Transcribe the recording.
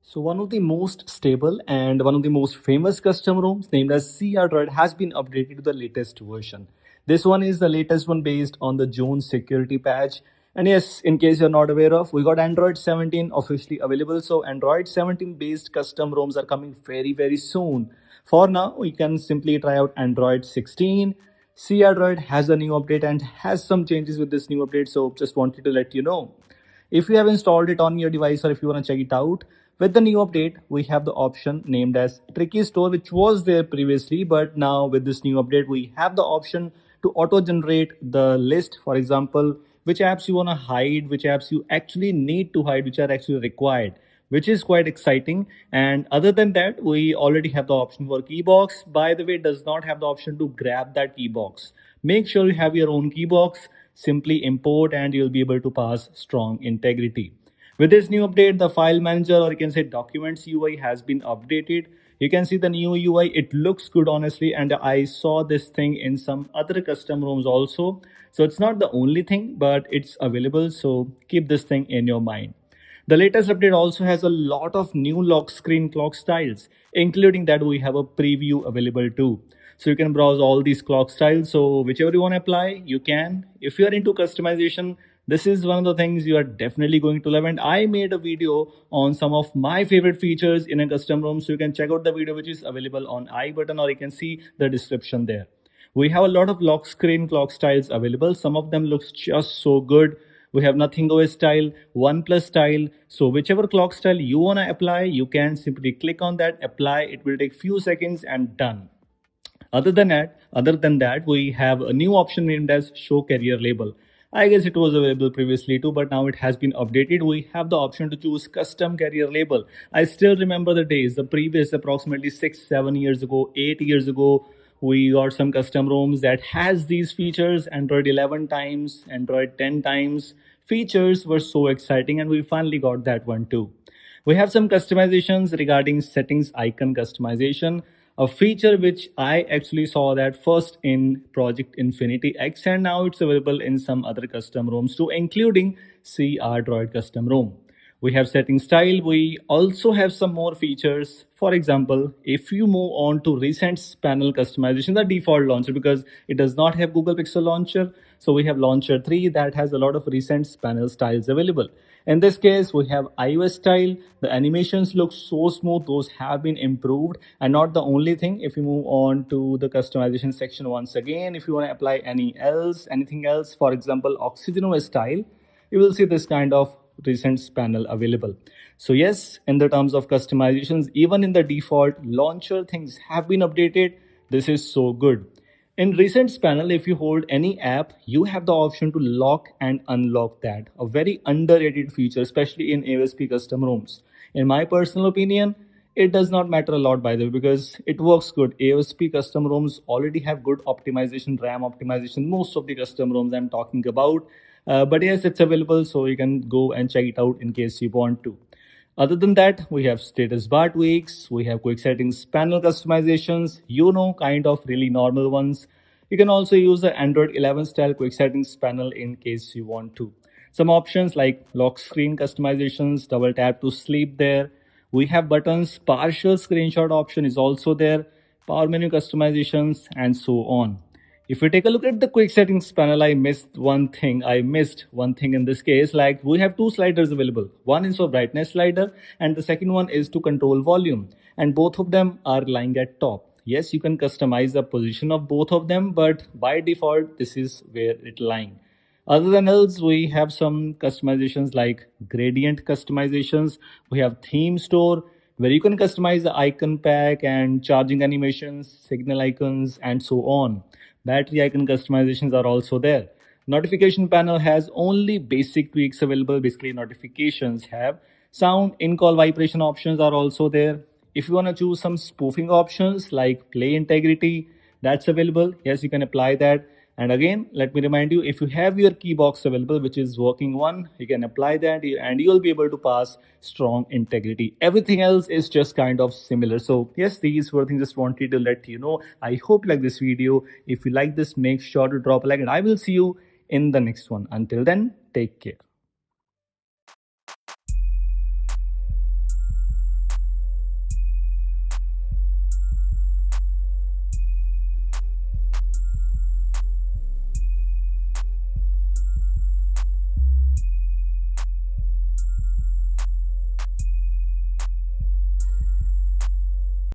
So one of the most stable and one of the most famous custom ROMs named as crDroid has been updated to the latest version. This one is the latest one based on the June security patch. And yes, in case you're not aware of, we got Android 17 officially available. So Android 17 based custom ROMs are coming very soon. For now, we can simply try out Android 16. crDroid has a new update and has some changes with this new update. So just wanted to let you know. If you have installed it on your device or if you want to check it out, with the new update, we have the option named as TrickyStore, which was there previously, but now with this new update, we have the option to auto-generate the list. For example, which apps you want to hide, which apps you actually need to hide, which are actually required, which is quite exciting. And other than that, we already have the option for keybox. By the way, it does not have the option to grab that keybox. Make sure you have your own keybox. Simply import and you'll be able to pass strong integrity. With this new update, the file manager, or you can say documents UI, has been updated. You can see the new UI. It looks good, honestly, and I saw this thing in some other custom ROMs also. So it's not the only thing, but it's available. So keep this thing in your mind. The latest update also has a lot of new lock screen clock styles, including that we have a preview available too. So you can browse all these clock styles. So whichever you want to apply, you can. If you are into customization, this is one of the things you are definitely going to love. And I made a video on some of my favorite features in a custom ROM. So you can check out the video, which is available on I button, or you can see the description there. We have a lot of lock screen clock styles available. Some of them looks just so good. We have Nothing OS style, OnePlus style. So whichever clock style you want to apply, you can simply click on that, apply. It will take few seconds and done. Other than that, we have a new option named as Show Carrier Label. I guess it was available previously too, but now it has been updated. We have the option to choose custom carrier label. I still remember the days, the previous approximately 6-7 years ago, 8 years ago, we got some custom ROMs that has these features. Android 11 times, Android 10 times. Features were so exciting, and we finally got that one too. We have some customizations regarding settings icon customization, a feature which I actually saw that first in Project Infinity X, and now it's available in some other custom ROMs too, including crDroid custom ROM. We have setting style. We also have some more features. For example, if you move on to recent panel customization, the default launcher, because it does not have Google Pixel Launcher. So we have Launcher 3 that has a lot of recent panel styles available. In this case, we have iOS style. The animations look so smooth. Those have been improved. And not the only thing, if you move on to the customization section once again, if you want to apply anything else, for example, Oxygen OS style, you will see this kind of recent panel available. So yes, in the terms of customizations, even in the default launcher, things have been updated. This is so good. In recent panel, if you hold any app, you have the option to lock and unlock that. A very underrated feature, especially in AOSP custom ROMs. In my personal opinion, it does not matter a lot, by the way, because it works good. AOSP custom ROMs already have good optimization, RAM optimization, most of the custom ROMs I'm talking about. But yes, it's available, so you can go and check it out in case you want to. Other than that, we have status bar tweaks, we have quick settings panel customizations, kind of really normal ones. You can also use the Android 11 style quick settings panel in case you want to. Some options like lock screen customizations, double tap to sleep there. We have buttons, partial screenshot option is also there, power menu customizations, and so on. If we take a look at the quick settings panel, I missed one thing in this case. Like, we have two sliders available. One is for brightness slider and the second one is to control volume. And both of them are lying at top. Yes, you can customize the position of both of them, but by default, this is where it's lying. Other than else, we have some customizations like gradient customizations. We have theme store, where you can customize the icon pack and charging animations, signal icons, and so on. Battery icon customizations are also there. Notification panel has only basic tweaks available. Basically, notifications have sound in-call vibration options are also there. If you want to choose some spoofing options like play integrity, that's available. Yes, you can apply that. And again, let me remind you, if you have your key box available, which is working one, you can apply that and you'll be able to pass strong integrity. Everything else is just kind of similar. So yes, these were things just wanted to let you know. I hope you like this video. If you like this, make sure to drop a like and I will see you in the next one. Until then, take care.